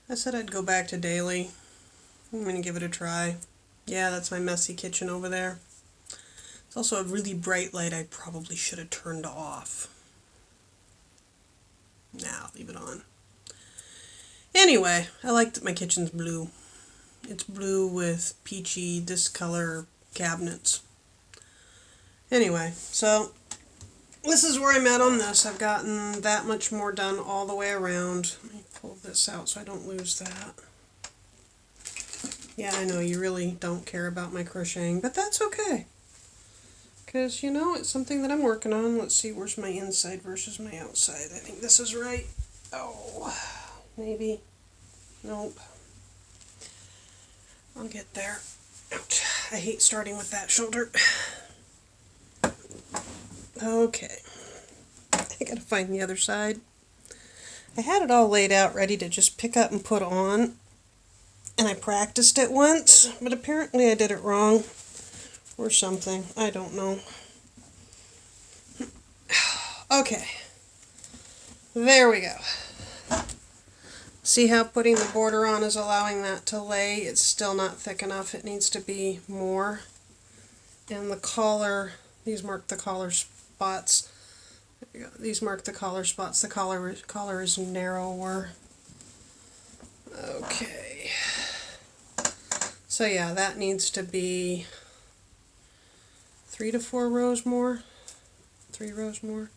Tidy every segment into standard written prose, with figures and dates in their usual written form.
I said I'd go back to daily. I'm going to give it a try. Yeah, that's my messy kitchen over there. It's also a really bright light I probably should have turned off. Nah, leave it on. Anyway, I like that my kitchen's blue. It's blue with peachy, this color cabinets. Anyway, so this is where I'm at on this. I've gotten that much more done all the way around. Let me pull this out so I don't lose that. Yeah, I know you really don't care about my crocheting, but that's okay. Because, you know, it's something that I'm working on. Let's see, where's my inside versus my outside? I think this is right. Oh, maybe. Nope. I'll get there. Ouch. I hate starting with that shoulder. Okay. I gotta find the other side. I had it all laid out ready to just pick up and put on. And I practiced it once, but apparently I did it wrong. Or something. I don't know. Okay. There we go. See how putting the border on is allowing that to lay? It's still not thick enough. It needs to be more. And the collar, these mark the collar spots. There you go. These mark the collar spots. The collar is narrower. Okay. So yeah, that needs to be 3 to 4 rows more. 3 rows more.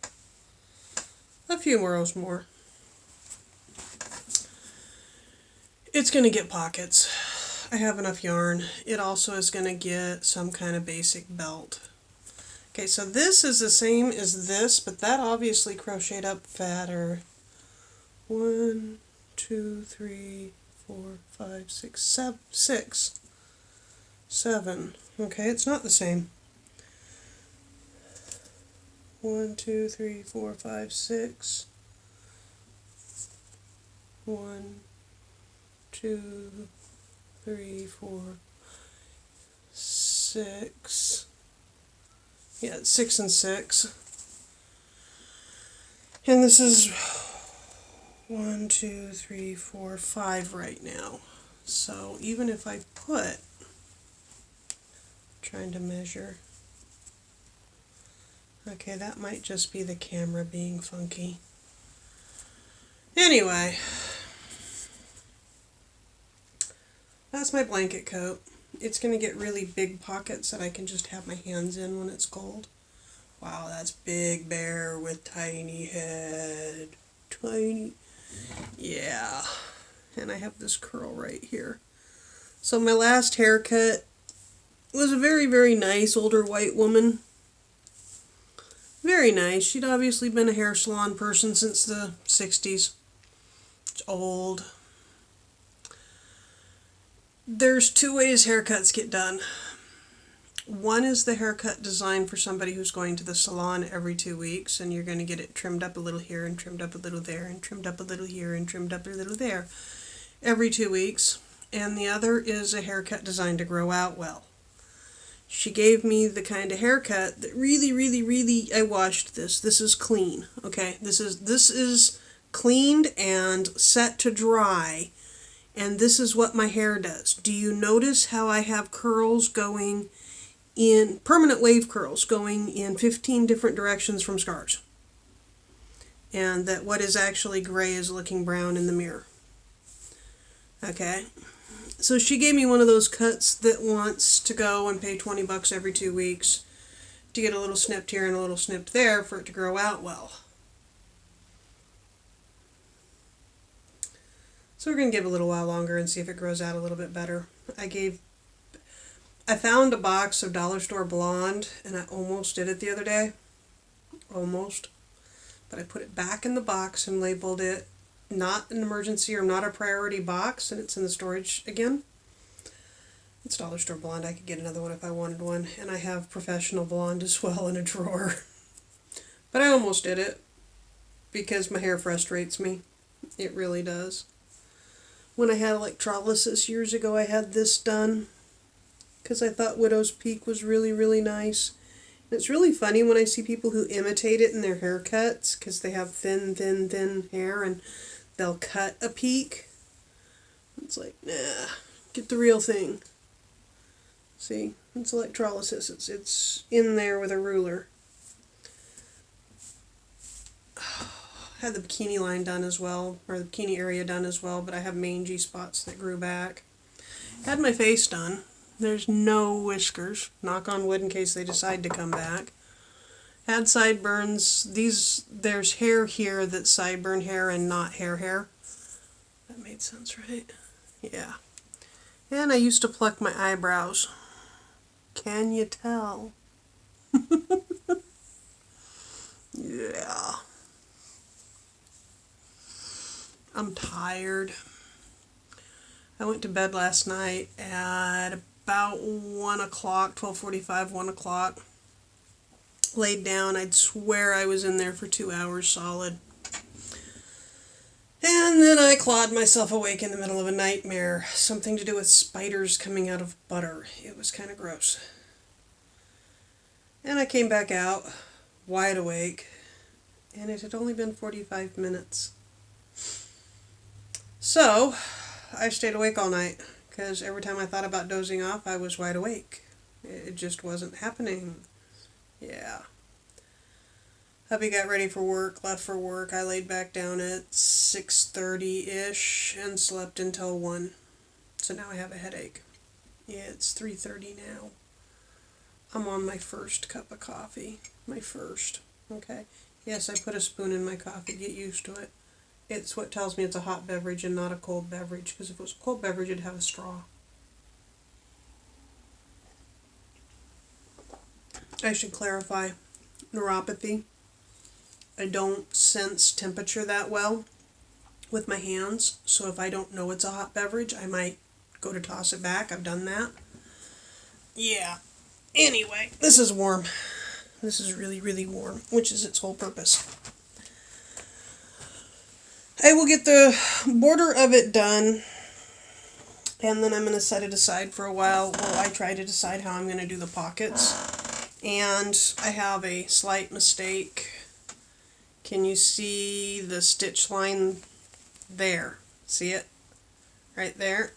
A few rows more. It's going to get pockets. I have enough yarn. It also is going to get some kind of basic belt. Okay, so this is the same as this, but that obviously crocheted up fatter. 1, 2, 3, 4, 5, 6, 7, 6, 7. Okay, it's not the same. 1, 2, 3, 4, 5, 6. 1, 2, 3, 4, 6. Yeah, it's 6 and 6. And this is 1, 2, 3, 4, 5 right now. So even if I put, trying to measure. Okay, that might just be the camera being funky. Anyway, that's my blanket coat. It's going to get really big pockets that I can just have my hands in when it's cold. Wow, that's Big Bear with tiny head. Tiny. Yeah. And I have this curl right here. So my last haircut was a very, very nice older white woman. Very nice. She'd obviously been a hair salon person since the 60s. It's old. There's 2 ways haircuts get done. One is the haircut designed for somebody who's going to the salon every 2 weeks, and you're going to get it trimmed up a little here and trimmed up a little there and trimmed up a little here and trimmed up a little there every 2 weeks. And the other is a haircut designed to grow out well. She gave me the kind of haircut that really, I washed this. This is clean, okay? This is cleaned and set to dry, and this is what my hair does. Do you notice how I have curls going in, permanent wave curls going in 15 different directions from scars? And that what is actually gray is looking brown in the mirror. Okay? So she gave me one of those cuts that wants to go and pay 20 bucks every 2 weeks to get a little snipped here and a little snipped there for it to grow out well. So we're going to give it a little while longer and see if it grows out a little bit better. I found a box of Dollar Store Blonde, and I almost did it the other day. Almost. But I put it back in the box and labeled it not an emergency or not a priority box, and it's in the storage again. It's Dollar Store Blonde. I could get another one if I wanted one. And I have Professional Blonde as well in a drawer. But I almost did it because my hair frustrates me. It really does. When I had electrolysis years ago, I had this done because I thought Widow's Peak was really nice. And it's really funny when I see people who imitate it in their haircuts because they have thin hair and they'll cut a peak. It's like, nah, get the real thing. See, it's electrolysis. It's in there with a ruler. Had the bikini line done as well, or the bikini area done as well, but I have mangy spots that grew back. Had my face done. There's no whiskers. Knock on wood in case they decide to come back. Had sideburns. There's hair here that's sideburn hair and not hair. That made sense, right? Yeah. And I used to pluck my eyebrows. Can you tell? Yeah. I'm tired. I went to bed last night at about 1 o'clock, 12:45, 1 o'clock. Laid down. I'd swear I was in there for 2 hours solid. And then I clawed myself awake in the middle of a nightmare. Something to do with spiders coming out of butter. It was kind of gross. And I came back out, wide awake, and it had only been 45 minutes. So, I stayed awake all night, because every time I thought about dozing off, I was wide awake. It just wasn't happening. Yeah. Hubby got ready for work, left for work. I laid back down at 6:30-ish and slept until 1. So now I have a headache. Yeah, it's 3:30 now. I'm on my first cup of coffee. My first. Okay. Yes, I put a spoon in my coffee. Get used to it. It's what tells me it's a hot beverage and not a cold beverage, because if it was a cold beverage, it'd have a straw. I should clarify. Neuropathy. I don't sense temperature that well with my hands, so if I don't know it's a hot beverage, I might go to toss it back. I've done that. Yeah. Anyway, this is warm. This is really, really warm, which is its whole purpose. I will get the border of it done, and then I'm going to set it aside for a while while I try to decide how I'm going to do the pockets. And I have a slight mistake. Can you see the stitch line there? See it? Right there?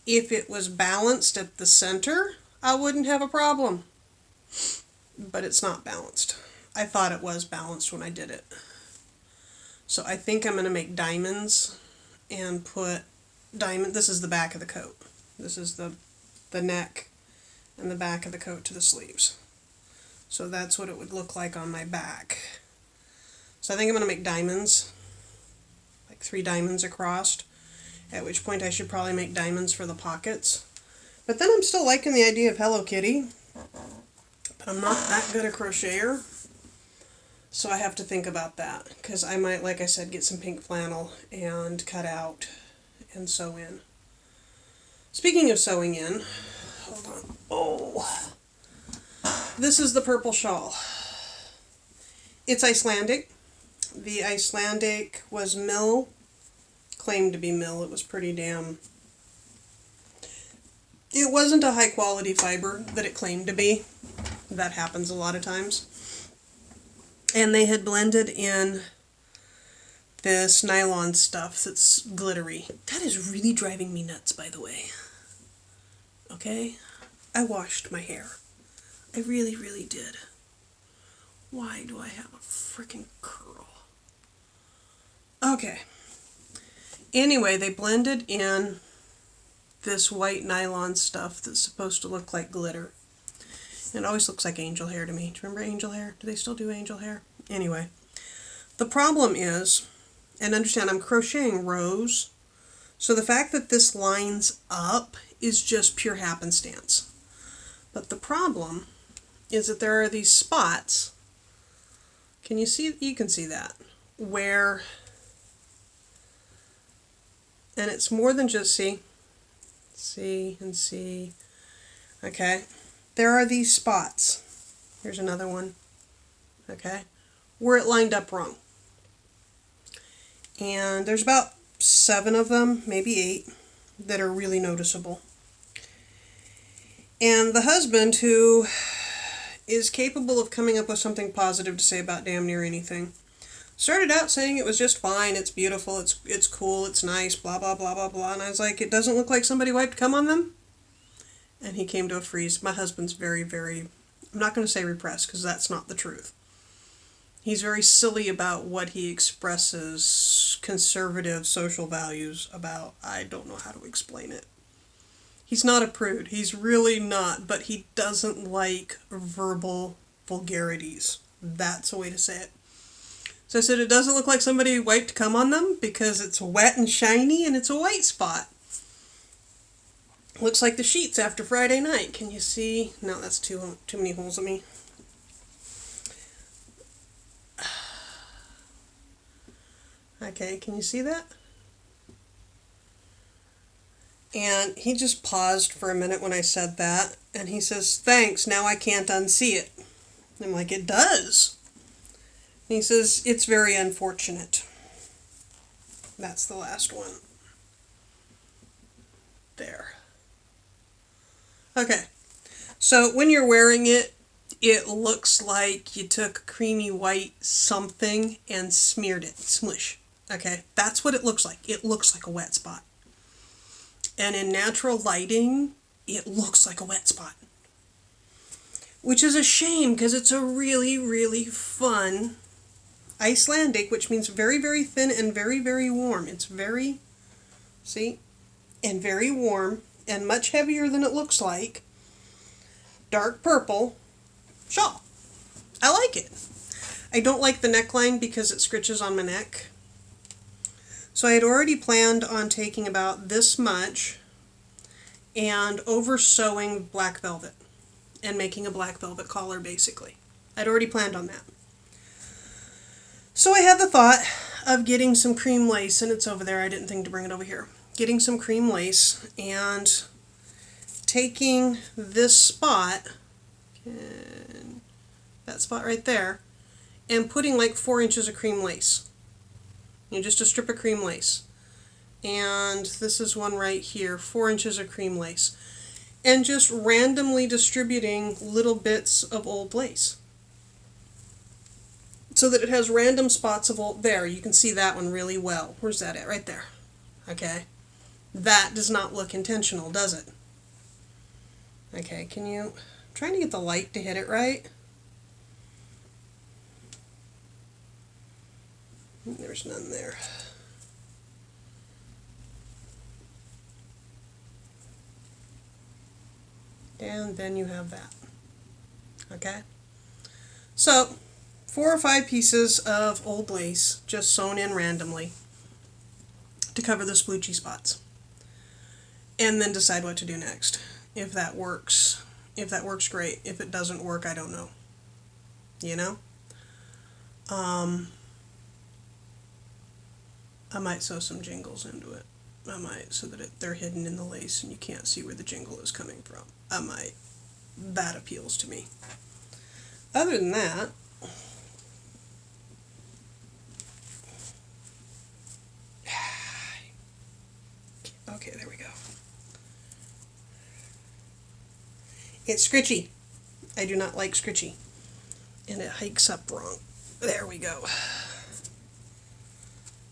If it was balanced at the center, I wouldn't have a problem. But it's not balanced. I thought it was balanced when I did it. So I think I'm going to make diamonds and put this is the back of the coat. This is the neck and the back of the coat to the sleeves. So that's what it would look like on my back. So I think I'm going to make diamonds, like 3 diamonds across, at which point I should probably make diamonds for the pockets. But then I'm still liking the idea of Hello Kitty, but I'm not that good a crocheter, so I have to think about that, because I might, like I said, get some pink flannel and cut out and sew in. Speaking of sewing in, hold on. Oh, this is the purple shawl. It's Icelandic. The Icelandic was mill, claimed to be mill. It was pretty damn... It wasn't a high quality fiber that it claimed to be. That happens a lot of times. And they had blended in this nylon stuff that's glittery. That is really driving me nuts, by the way. Okay? I washed my hair. I really, really did. Why do I have a freaking curl? Okay. Anyway, they blended in this white nylon stuff that's supposed to look like glitter. And it always looks like angel hair to me. Do you remember angel hair? Do they still do angel hair? Anyway, the problem is, and understand I'm crocheting rows, so the fact that this lines up is just pure happenstance. But the problem is that there are these spots, can you see? You can see that, where, and it's more than just see and see, okay? There are these spots. Here's another one, okay, where it lined up wrong. And there's about 7 of them, maybe 8, that are really noticeable. And the husband, who is capable of coming up with something positive to say about damn near anything, Started out saying it was just fine, it's beautiful, it's cool, it's nice, blah blah blah blah blah, and I was like, it doesn't look like somebody wiped cum on them? And he came to a freeze. My husband's very, very, I'm not going to say repressed because that's not the truth. He's very silly about what he expresses conservative social values about. I don't know how to explain it. He's not a prude. He's really not, but he doesn't like verbal vulgarities. That's a way to say it. So I said, it doesn't look like somebody wiped cum on them because it's wet and shiny and it's a white spot. Looks like the sheets after Friday night. Can you see? No, that's too many holes in me. Okay, can you see that? And he just paused for a minute when I said that, and he says, thanks, now I can't unsee it. I'm like, it does. And he says, it's very unfortunate. That's the last one. There. Okay, so when you're wearing it, it looks like you took a creamy white something and smeared it. Smush. Okay, that's what it looks like. It looks like a wet spot. And in natural lighting, it looks like a wet spot. Which is a shame because it's a really, really fun Icelandic, which means very, very thin and very, very warm. It's very, see, and very warm and much heavier than it looks like. Dark purple shawl. I like it. I don't like the neckline because it scritches on my neck. So I had already planned on taking about this much and over sewing black velvet and making a black velvet collar basically. I'd already planned on that. So I had the thought of getting some cream lace, and it's over there. I didn't think to bring it over here. Getting some cream lace and taking this spot, that spot right there, and putting like 4 inches of cream lace. Just a strip of cream lace. And this is one right here, 4 inches of cream lace. And just randomly distributing little bits of old lace. So that it has random spots of old, there, you can see that one really well. Where's that at? Right there. Okay. That does not look intentional, does it? Okay, can you, I'm trying to get the light to hit it right. There's none there. And then you have that. Okay? So, 4 or 5 pieces of old lace just sewn in randomly to cover the sploochy spots. And then decide what to do next. If that works, great. If it doesn't work, I don't know. You know? I might sew some jingles into it. I might, so that they're hidden in the lace and you can't see where the jingle is coming from. I might. That appeals to me. Other than that, okay, there we go. It's scritchy. I do not like scritchy. And it hikes up wrong. There we go.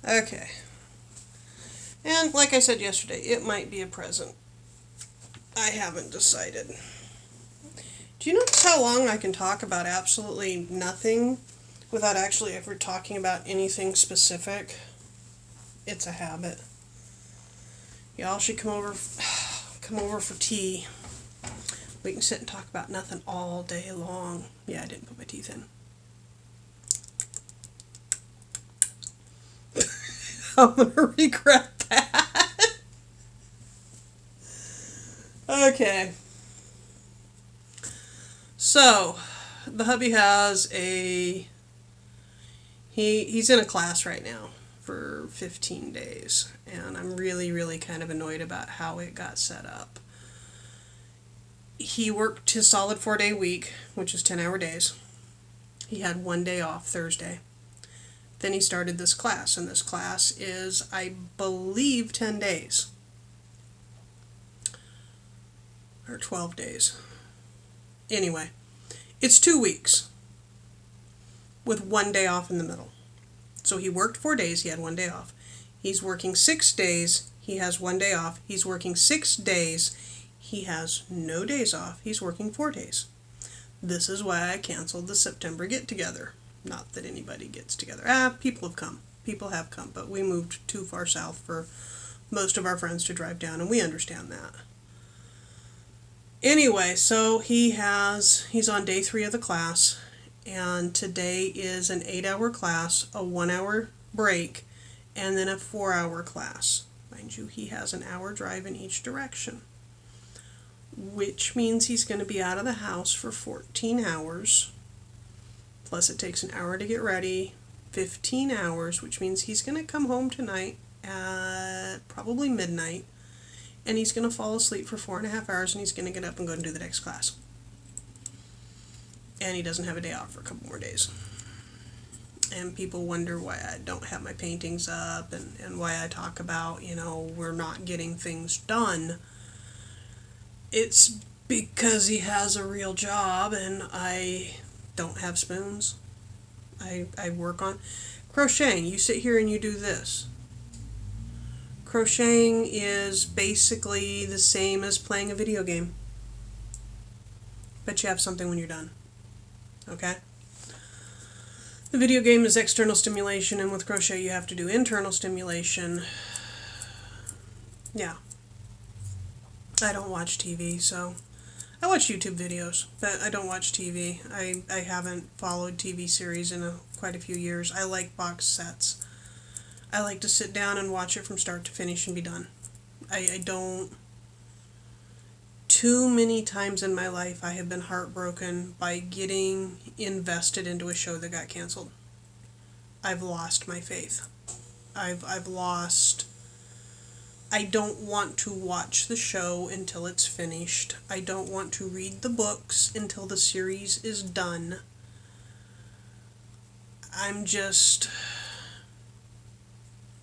Okay. And like I said yesterday, it might be a present. I haven't decided. Do you notice how long I can talk about absolutely nothing without actually ever talking about anything specific? It's a habit. Y'all should come over for tea. We can sit and talk about nothing all day long. Yeah, I didn't put my teeth in. I'm going to regret that. Okay. So, the hubby has he's in a class right now for 15 days. And I'm really, really kind of annoyed about how it got set up. He worked his solid 4-day week, which is 10-hour days. He had 1 day off, Thursday. Then he started this class, and this class is, I believe, 10 days. Or 12 days. Anyway, it's 2 weeks with 1 day off in the middle. So he worked 4 days, he had 1 day off. He's working 6 days, he has 1 day off. He's working 6 days, he has no days off. He's working 4 days. This is why I canceled the September get-together. Not that anybody gets together. People have come. People have come, but we moved too far south for most of our friends to drive down, and we understand that. Anyway, so he's on day 3 of the class, and today is an 8-hour class, a 1-hour break, and then a 4-hour class. Mind you, he has an hour drive in each direction, which means he's going to be out of the house for 14 hours, plus it takes an hour to get ready, 15 hours, which means he's going to come home tonight at probably midnight, and he's going to fall asleep for 4.5 hours, and he's going to get up and go and do the next class. And he doesn't have a day off for a couple more days. And people wonder why I don't have my paintings up, and why I talk about, we're not getting things done. It's because he has a real job, and I don't have spoons. I work on crocheting. You sit here and you do this. Crocheting is basically the same as playing a video game, but you have something when you're done. Okay? The video game is external stimulation, and with crochet you have to do internal stimulation. Yeah. I don't watch TV, so I watch YouTube videos, but I don't watch TV. I haven't followed TV series in quite a few years. I like box sets. I like to sit down and watch it from start to finish and be done. I don't... Too many times in my life I have been heartbroken by getting invested into a show that got canceled. I've lost my faith. I've lost... I don't want to watch the show until it's finished. I don't want to read the books until the series is done. I'm just...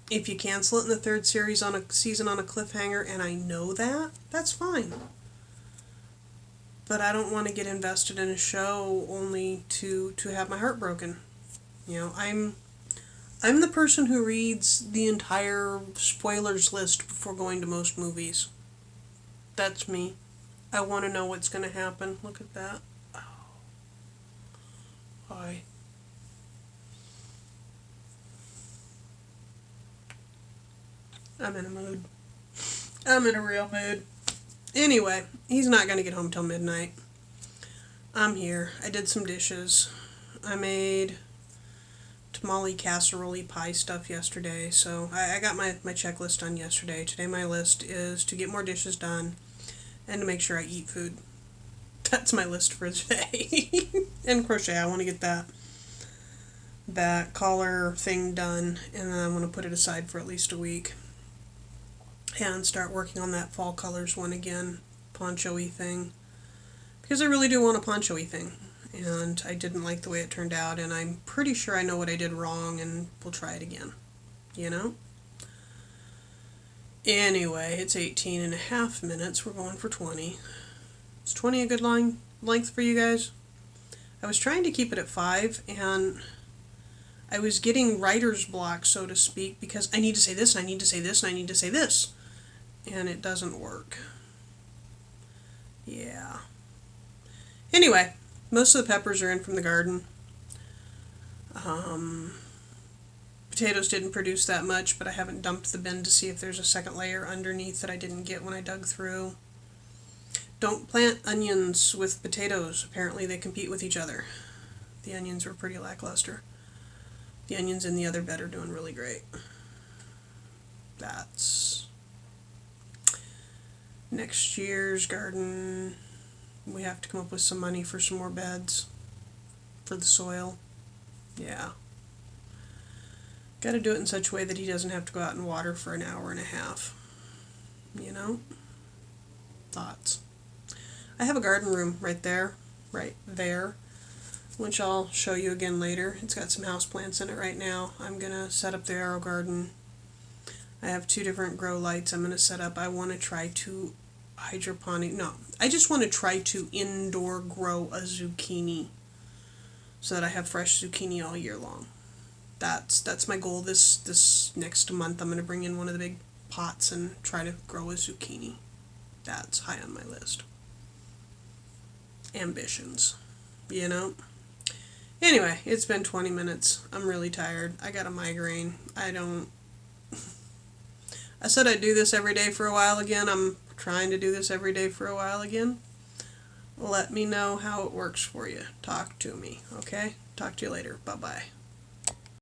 If you cancel it in the 3rd season on a cliffhanger, and I know that, that's fine. But I don't want to get invested in a show only to have my heart broken. I'm the person who reads the entire spoilers list before going to most movies. That's me. I want to know what's going to happen. Look at that. Oh. Hi. I'm in a mood. I'm in a real mood. Anyway, he's not going to get home till midnight. I'm here. I did some dishes. I made tamale casserole pie stuff yesterday, so I got my checklist done yesterday. Today my list is to get more dishes done and to make sure I eat food. That's my list for today. And crochet. I want to get that collar thing done, and then I'm going to put it aside for at least a week. And start working on that fall colors one again, poncho-y thing. Because I really do want a poncho-y thing. And I didn't like the way it turned out, and I'm pretty sure I know what I did wrong, and we'll try it again. Anyway, it's 18.5 minutes. We're going for 20. Is 20 a good length for you guys? I was trying to keep it at 5, and I was getting writer's block, so to speak, because I need to say this, and I need to say this, and I need to say this. And it doesn't work. Yeah. Anyway, most of the peppers are in from the garden. Potatoes didn't produce that much, but I haven't dumped the bin to see if there's a second layer underneath that I didn't get when I dug through. Don't plant onions with potatoes. Apparently they compete with each other. The onions were pretty lackluster. The onions in the other bed are doing really great. That's next year's garden. We have to come up with some money for some more beds for the soil. Yeah. Got to do it in such a way that he doesn't have to go out and water for an hour and a half. Thoughts. I have a garden room right there, which I'll show you again later. It's got some houseplants in it right now. I'm going to set up the arrow garden. I have 2 different grow lights I'm going to set up. I want to try to I just want to try to indoor grow a zucchini so that I have fresh zucchini all year long. That's my goal this next month. I'm going to bring in one of the big pots and try to grow a zucchini. That's high on my list. Ambitions, you know? Anyway, it's been 20 minutes. I'm really tired. I got a migraine. I said I'd do this every day for a while again. I'm trying to do this every day for a while again. Let me know how it works for you. Talk to me, okay? Talk to you later. Bye-bye.